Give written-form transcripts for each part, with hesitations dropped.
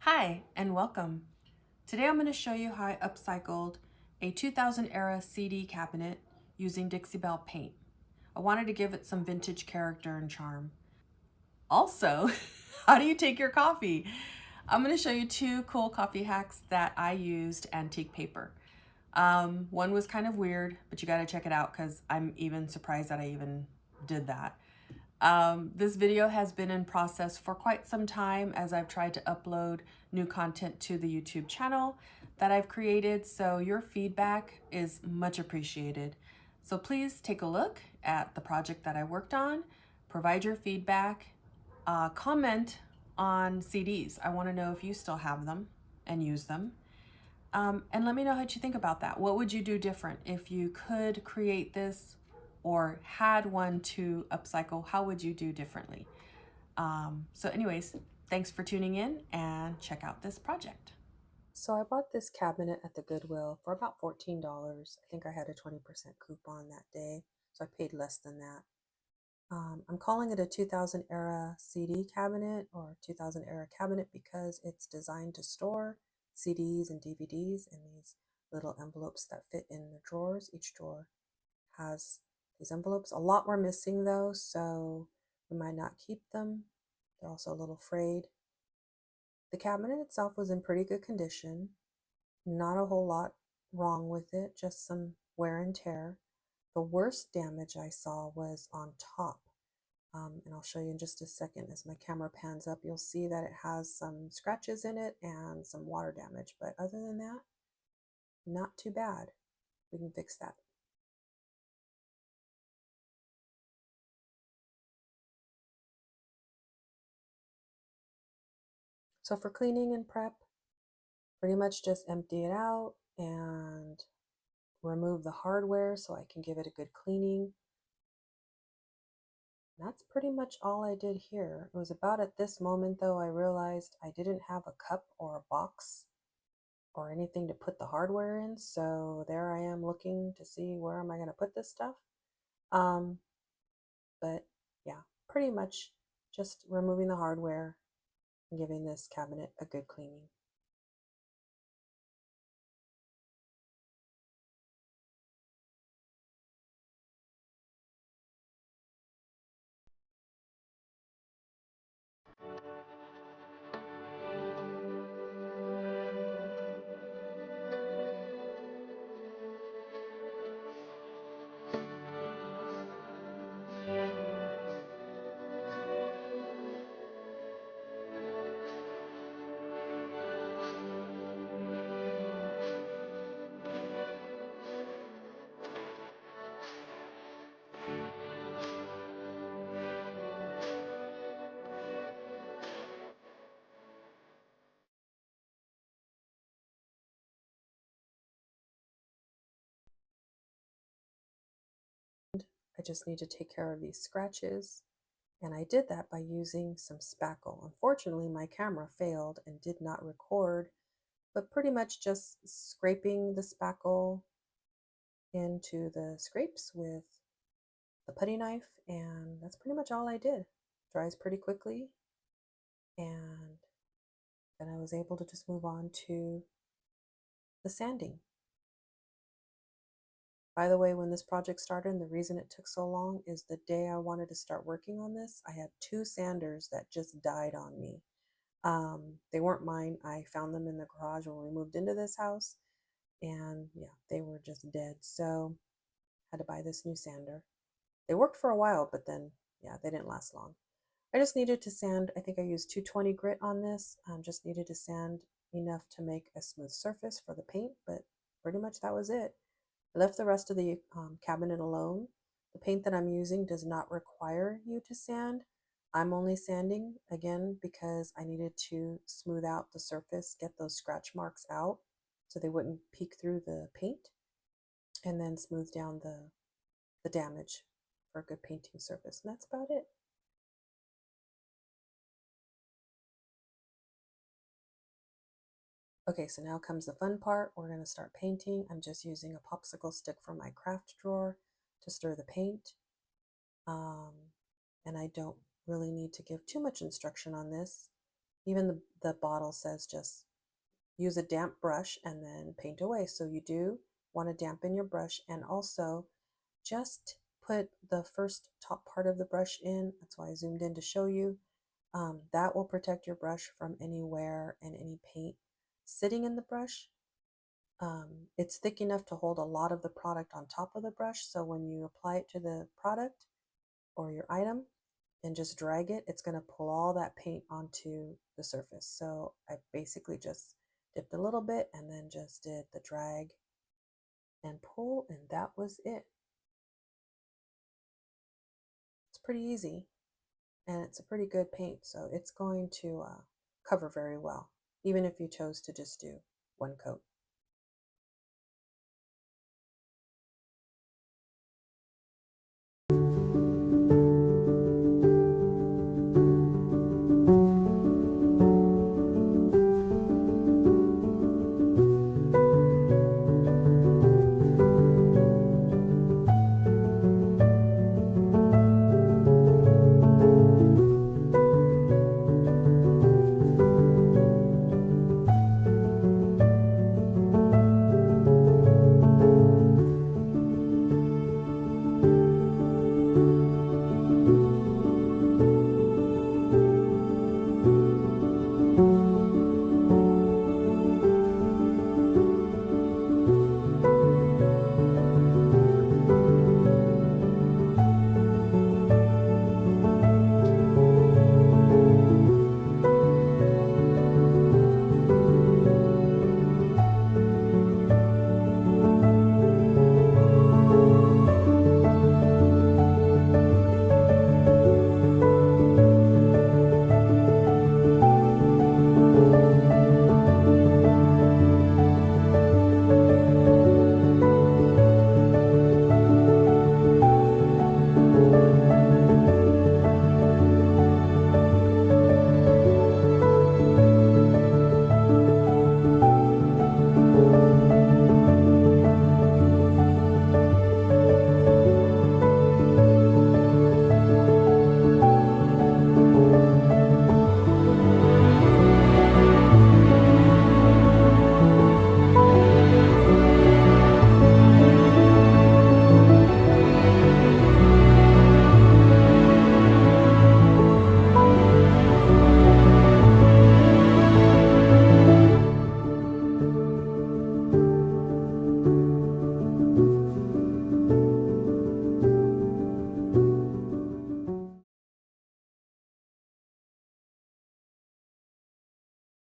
Hi and welcome. Today I'm going to show you how I upcycled a 2000 era CD cabinet using Dixie Belle paint. I wanted to give it some vintage character and charm. Also, how do you take your coffee? I'm going to show you two cool coffee hacks that I used antique paper. One was kind of weird, but you got to check it out because I'm even surprised that I even did that. This video has been in process for quite some time as I've tried to upload new content to the YouTube channel that I've created, so your feedback is much appreciated. So please take a look at the project that I worked on, provide your feedback, comment on CDs. I want to know if you still have them and use them. And let me know what you think about that. What would you do different if you could create this or had one to upcycle? How would you do differently? So anyways, thanks for tuning in and check out this project. So I bought this cabinet at the Goodwill for about $14. I think I had a 20% coupon that day, so I paid less than that. I'm calling it a 2000 era CD cabinet or 2000 era cabinet because it's designed to store CDs and DVDs in these little envelopes that fit in the drawers. Each drawer has these envelopes. A lot were missing though, so we might not keep them. They're also a little frayed. The cabinet itself was in pretty good condition. Not a whole lot wrong with it, just some wear and tear. The worst damage I saw was on top. And I'll show you in just a second as my camera pans up. You'll see that it has some scratches in it and some water damage. But other than that, not too bad. We can fix that. So for cleaning and prep, pretty much just empty it out and remove the hardware so I can give it a good cleaning. That's pretty much all I did here. It was about at this moment though I realized I didn't have a cup or a box or anything to put the hardware in, so there I am looking to see where am I going to put this stuff. But yeah, pretty much just removing the hardware and giving this cabinet a good cleaning. I just need to take care of these scratches. And I did that by using some spackle. Unfortunately, my camera failed and did not record, but pretty much just scraping the spackle into the scrapes with the putty knife, and that's pretty much all I did. Dries pretty quickly, and then I was able to just move on to the sanding. By the way, when this project started, and the reason it took so long is the day I wanted to start working on this, I had two sanders that just died on me. They weren't mine. I found them in the garage when we moved into this house, and yeah, they were just dead. So I had to buy this new sander. They worked for a while, but then yeah, they didn't last long. I just needed to sand. I think I used 220 grit on this. Just needed to sand enough to make a smooth surface for the paint, but pretty much that was it. I left the rest of the cabinet alone. The paint that I'm using does not require you to sand. I'm only sanding, again, because I needed to smooth out the surface, get those scratch marks out so they wouldn't peek through the paint, and then smooth down the damage for a good painting surface. And that's about it. Okay, so now comes the fun part. We're going to start painting. I'm just using a popsicle stick from my craft drawer to stir the paint. And I don't really need to give too much instruction on this. Even the bottle says just use a damp brush and then paint away. So you do want to dampen your brush, and also just put the first top part of the brush in. That's why I zoomed in to show you. That will protect your brush from any wear and any paint sitting in the brush. It's thick enough to hold a lot of the product on top of the brush, so when you apply it to the product or your item and just drag it, it's going to pull all that paint onto the surface. So I basically just dipped a little bit and then just did the drag and pull, and that was it. It's pretty easy, and it's a pretty good paint, so it's going to cover very well, even if you chose to just do one coat.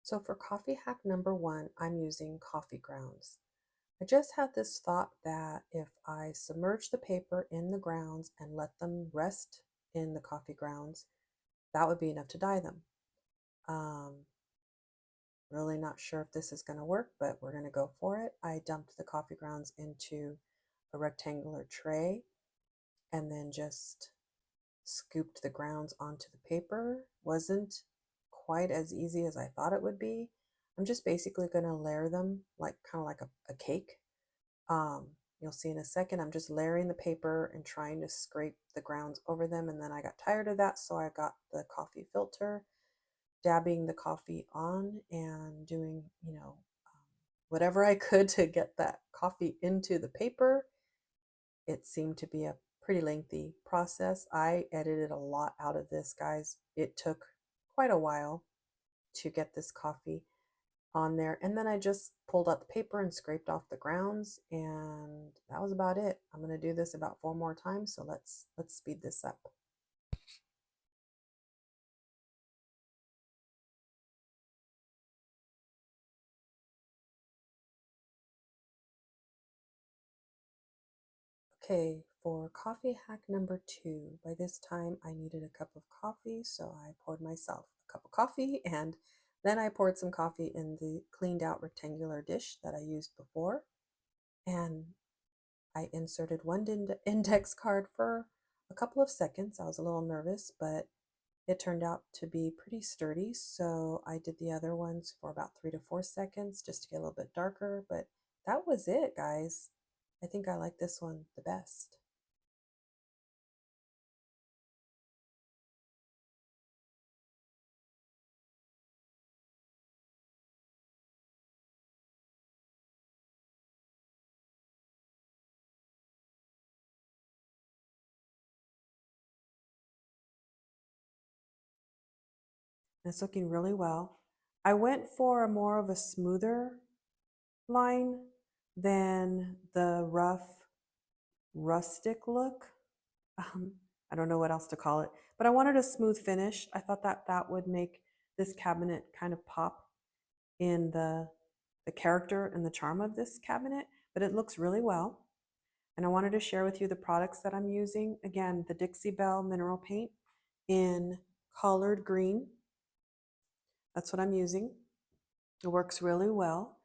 So for coffee hack number 1, I'm using coffee grounds. I just had this thought that if I submerge the paper in the grounds and let them rest in the coffee grounds, that would be enough to dye them. Really not sure if this is going to work, but we're going to go for it. I dumped the coffee grounds into a rectangular tray and then just scooped the grounds onto the paper. Wasn't quite as easy as I thought it would be. I'm just basically going to layer them like kind of like a cake. You'll see in a second, I'm just layering the paper and trying to scrape the grounds over them, and then I got tired of that, so I got the coffee filter, dabbing the coffee on and doing, whatever I could to get that coffee into the paper. It seemed to be a pretty lengthy process. I edited a lot out of this, guys. It took quite a while to get this coffee on there, and then I just pulled out the paper and scraped off the grounds, and that was about it. I'm going to do this about 4 more times, so let's speed this up. Okay, for coffee hack number 2, by this time I needed a cup of coffee, so I poured myself a cup of coffee, and then I poured some coffee in the cleaned out rectangular dish that I used before, and I inserted one index card for a couple of seconds. I was a little nervous, but it turned out to be pretty sturdy, so I did the other ones for about 3 to 4 seconds just to get a little bit darker, but that was it, guys. I think I like this one the best. It's looking really well. I went for a more of a smoother line than the rough rustic look. Um, I don't know what else to call it, but I wanted a smooth finish. I thought that that would make this cabinet kind of pop in the character and the charm of this cabinet, but it looks really well. And I wanted to share with you the products that I'm using. Again, the Dixie Belle mineral paint in colored green. That's what I'm using. It works really well.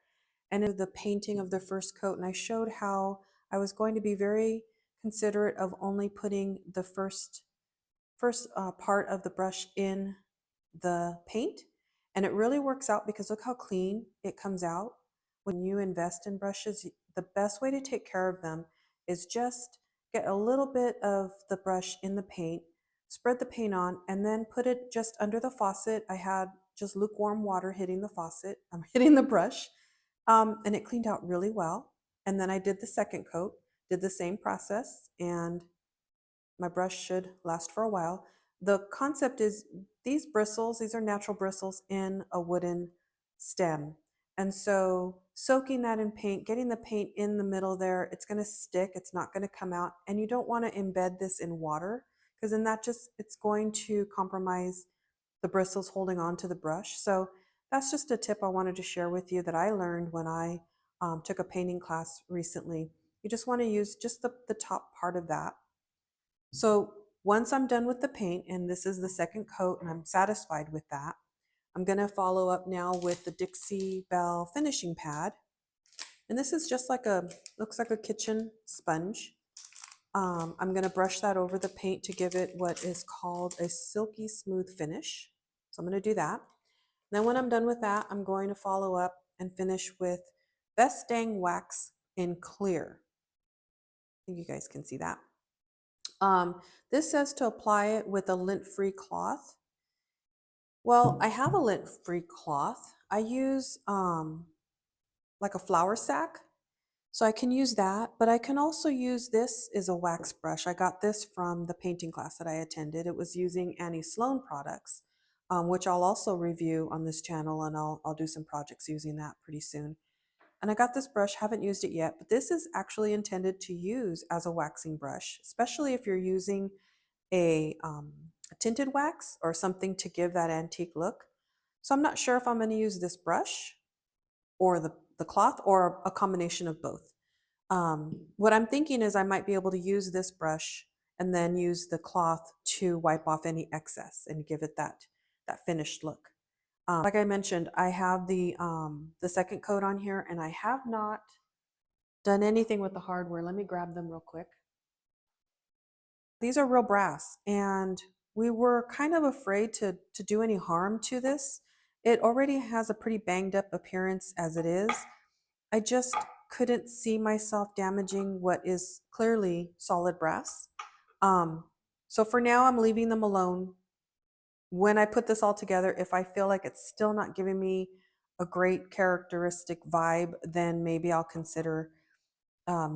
And in the painting of the first coat, and I showed how I was going to be very considerate of only putting the first part of the brush in the paint. And it really works out because look how clean it comes out. When you invest in brushes, the best way to take care of them is just get a little bit of the brush in the paint, spread the paint on, and then put it just under the faucet. I had just lukewarm water hitting the faucet, I'm hitting the brush, and it cleaned out really well. And then I did the second coat, did the same process, and my brush should last for a while. The concept is these bristles, these are natural bristles in a wooden stem. And so soaking that in paint, getting the paint in the middle there, it's going to stick, it's not going to come out. And you don't want to embed this in water because then that just, it's going to compromise the bristles holding on to the brush. So that's just a tip I wanted to share with you that I learned when I took a painting class recently. You just want to use just the top part of that. So once I'm done with the paint, and this is the second coat, and I'm satisfied with that, I'm going to follow up now with the Dixie Belle finishing pad. And this is just like looks like a kitchen sponge. I'm going to brush that over the paint to give it what is called a silky smooth finish. So I'm going to do that. Then when I'm done with that, I'm going to follow up and finish with Best Dang Wax in Clear. I think you guys can see that. This says to apply it with a lint-free cloth. Well, I have a lint-free cloth. I use like a flour sack, so I can use that, but I can also use this as a wax brush. I got this from the painting class that I attended. It was using Annie Sloan products, which I'll also review on this channel, and I'll do some projects using that pretty soon. And I got this brush, haven't used it yet, but this is actually intended to use as a waxing brush, especially if you're using a tinted wax or something to give that antique look. So I'm not sure if I'm going to use this brush or the cloth or a combination of both. What I'm thinking is I might be able to use this brush and then use the cloth to wipe off any excess and give it that finished look. Like I mentioned, I have the second coat on here, and I have not done anything with the hardware. Let me grab them real quick. These are real brass, and we were kind of afraid to do any harm to this. It already has a pretty banged up appearance as it is. I just couldn't see myself damaging what is clearly solid brass. So for now, I'm leaving them alone. When I put this all together, if I feel like it's still not giving me a great characteristic vibe, then maybe I'll consider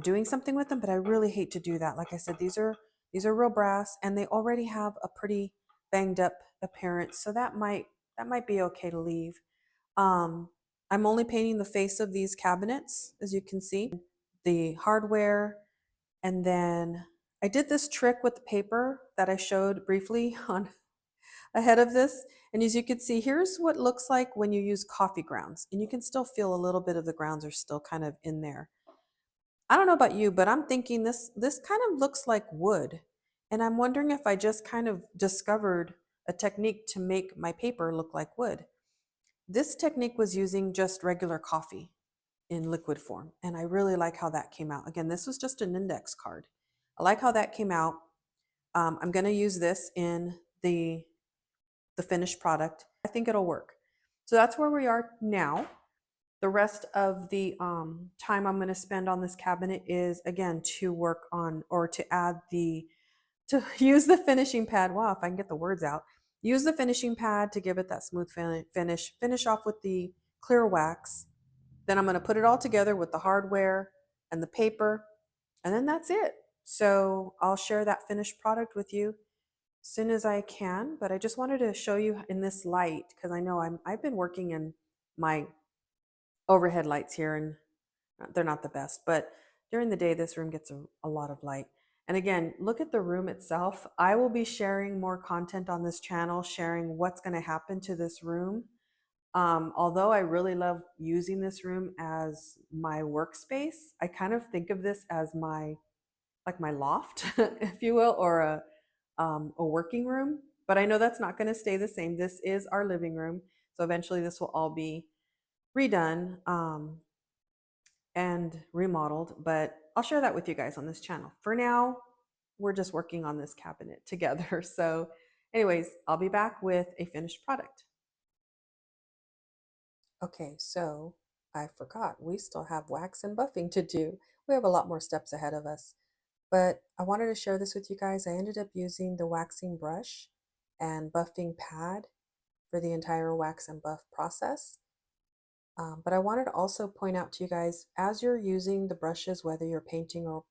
doing something with them. But I really hate to do that. Like I said, these are real brass, and they already have a pretty banged up appearance, so that might be okay to leave. I'm only painting the face of these cabinets, as you can see, the hardware, and then I did this trick with the paper that I showed briefly on ahead of this. And as you can see, here's what it looks like when you use coffee grounds, and you can still feel a little bit of the grounds are still kind of in there. I don't know about you, but I'm thinking this kind of looks like wood. And I'm wondering if I just kind of discovered a technique to make my paper look like wood. This technique was using just regular coffee in liquid form, and I really like how that came out. Again, this was just an index card. I like how that came out. I'm going to use this in the finished product. I think it'll work. So that's where we are now. The rest of the time I'm going to spend on this cabinet is, again, to work on, or to add to use the finishing pad. Wow, if I can get the words out. Use the finishing pad to give it that smooth finish. Finish off with the clear wax. Then I'm going to put it all together with the hardware and the paper, and then that's it. So I'll share that finished product with you soon as I can, but I just wanted to show you in this light because I know I've been working in my overhead lights here, and they're not the best, but during the day this room gets a lot of light. And again, look at the room itself. I will be sharing more content on this channel, sharing what's going to happen to this room. Although I really love using this room as my workspace, I kind of think of this as my loft, if you will, or a working room. But I know that's not going to stay the same. This is our living room, so eventually this will all be redone and remodeled. But I'll share that with you guys on this channel. For now, we're just working on this cabinet together. So, anyways, I'll be back with a finished product. Okay, so I forgot we still have wax and buffing to do. We have a lot more steps ahead of us. But I wanted to share this with you guys. I ended up using the waxing brush and buffing pad for the entire wax and buff process. But I wanted to also point out to you guys, as you're using the brushes, whether you're painting or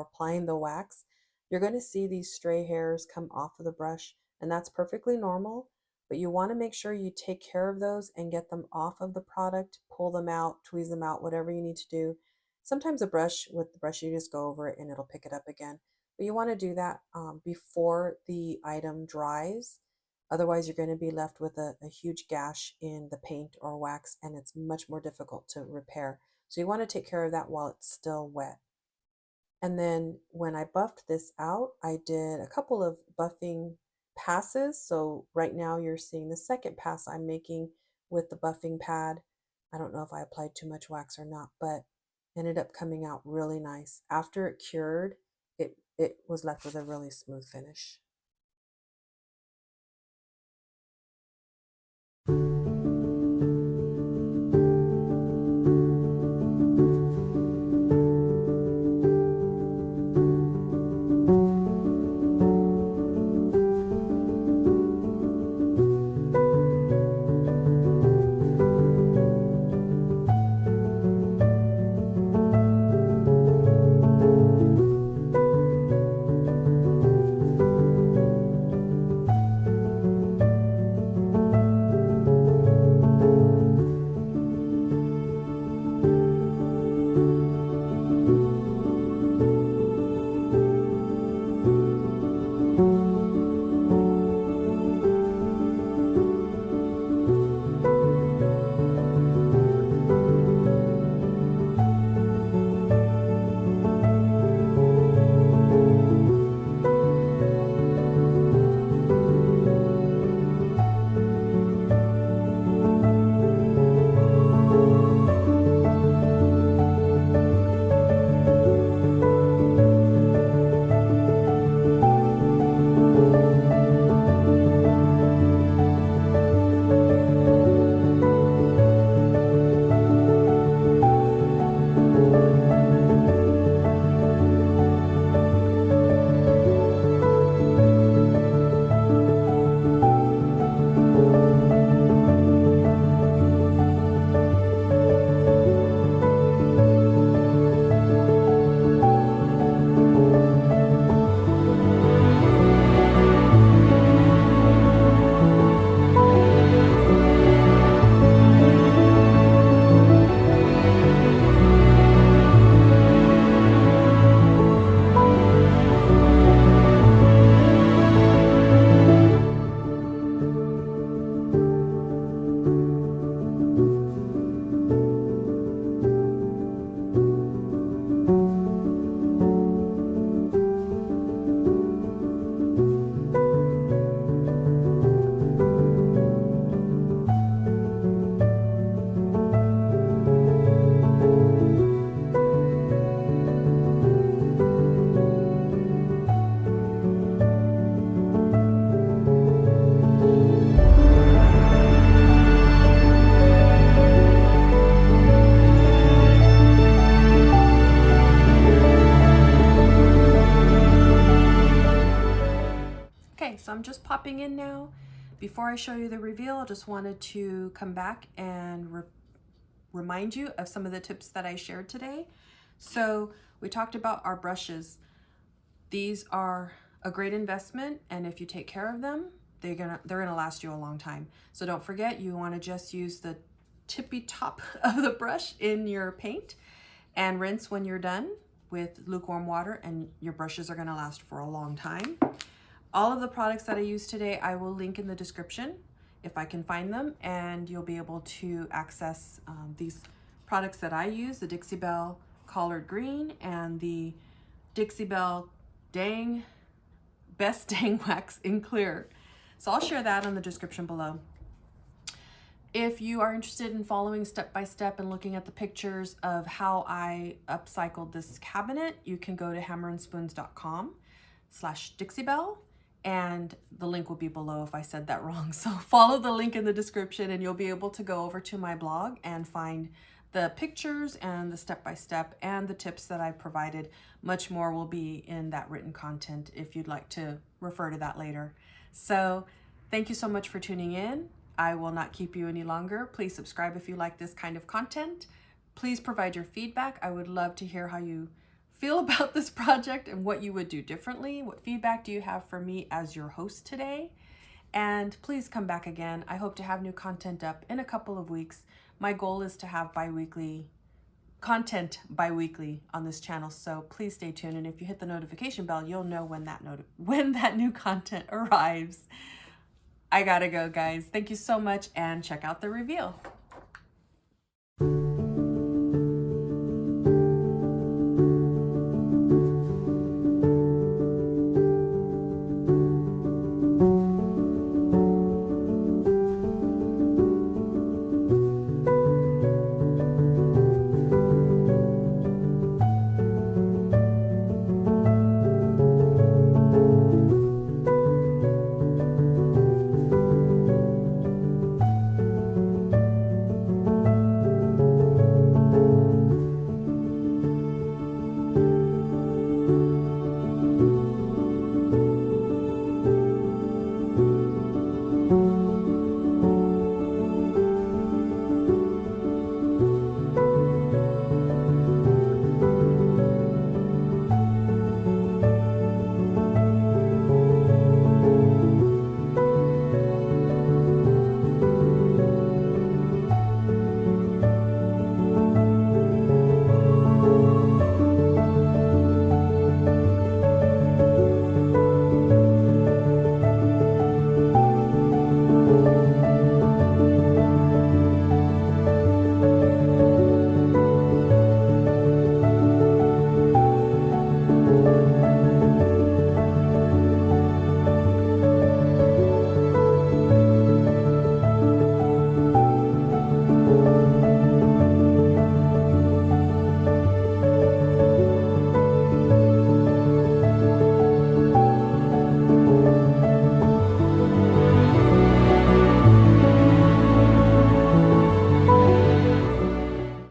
applying the wax, you're going to see these stray hairs come off of the brush, and that's perfectly normal. But you want to make sure you take care of those and get them off of the product, pull them out, tweeze them out, whatever you need to do. Sometimes with the brush, you just go over it and it'll pick it up again. But you want to do that before the item dries. Otherwise, you're going to be left with a huge gash in the paint or wax, and it's much more difficult to repair. So you want to take care of that while it's still wet. And then when I buffed this out, I did a couple of buffing passes. So right now you're seeing the second pass I'm making with the buffing pad. I don't know if I applied too much wax or not, but ended up coming out really nice. After it cured, it was left with a really smooth finish. So I'm just popping in now. Before I show you the reveal, I just wanted to come back and remind you of some of the tips that I shared today. So we talked about our brushes. These are a great investment, and if you take care of them, they're gonna last you a long time. So don't forget, you want to just use the tippy top of the brush in your paint and rinse when you're done with lukewarm water, and your brushes are going to last for a long time. All of the products that I used today I will link in the description if I can find them, and you'll be able to access these products that I use, the Dixie Belle Collard Green and the Dixie Belle Best Dang Wax in Clear. So I'll share that in the description below. If you are interested in following step by step and looking at the pictures of how I upcycled this cabinet, you can go to hammerandspoons.com/DixieBelle, and the link will be below if I said that wrong. So follow the link in the description and you'll be able to go over to my blog and find the pictures and the step by step and the tips that I provided. Much more will be in that written content if you'd like to refer to that later. So thank you so much for tuning in. I will not keep you any longer. Please subscribe if you like this kind of content. Please provide your feedback. I would love to hear how you feel about this project and what you would do differently. What feedback do you have for me as your host today? And please come back again. I hope to have new content up in a couple of weeks. My goal is to have content bi-weekly on this channel, so please stay tuned. And if you hit the notification bell, you'll know when that new content arrives. I gotta go, guys. Thank you so much, and check out the reveal.